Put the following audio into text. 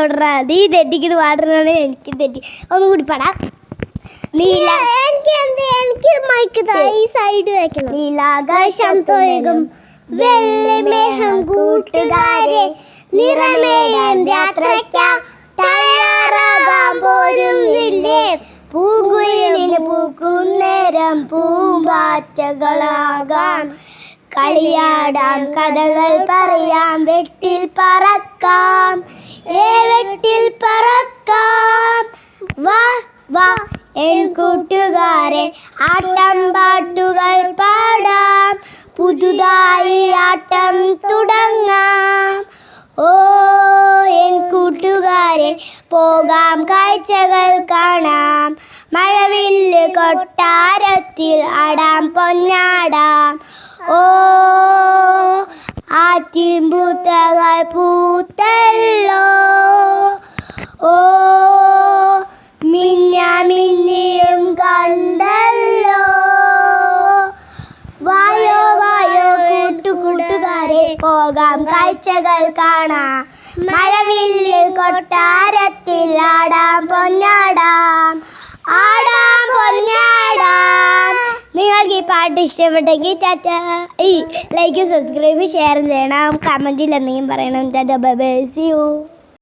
വിടറാ. നീ തെറ്റിക്കിട്ട് പാടുന്നതാണ് എനിക്ക് തെറ്റി. ഒന്നും കൂടി പാടാം. നീലാകാശം തൊഴുകും വെള്ളിമേഘം കൂട്ടുകാരെ നിറമേയം യാത്രയ്ക്കാ തയ്യാറാകാൻ പോരുന്നില്ലേ. പൂങ്കുയിലിന് പൂക്കും നേരം പൂമ്പാറ്റകളാകാം. കളിയാടാം കഥകൾ പറയാം വെട്ടിൽ പറക്കാം. വെട്ടിൽ പറക്കാം. വാ വാ എൻ കൂട്ടുകാരെ ആട്ടം പാട്ടുകൾ പാടാം. പുതുതായി ആട്ടം തുടങ്ങാം. ഓ എൻ കൂട്ടുകാരെ പോകാം കാഴ്ചകൾ കാണാം. മഴവില്ല് കൊട്ടാരത്തിൽ ആടാം പൊന്നാടാം. ഓ ആറ്റിൻപൂത്തകൾ പൂത്തല്ലോ. ഓ മിന്നിയും കണ്ടല്ലോ. വായോ വായോ കൂട്ടുകാരെ പോകാം കാഴ്ചകൾ കാണാം. മഴവില്ല് കൊട്ടാരത്തിൽ ആടാം പൊന്നാടാം. ആടാം പൊന്നാടാം. നിങ്ങൾക്ക് ഈ പാട്ട് ഇഷ്ടപ്പെട്ടെങ്കിൽ ടാറ്റ. ലൈക്ക് സബ്സ്ക്രൈബ് ഷെയർ ചെയ്യണം. കമൻറ്റിൽ എന്തെങ്കിലും പറയണം. Tata bye bye. See U.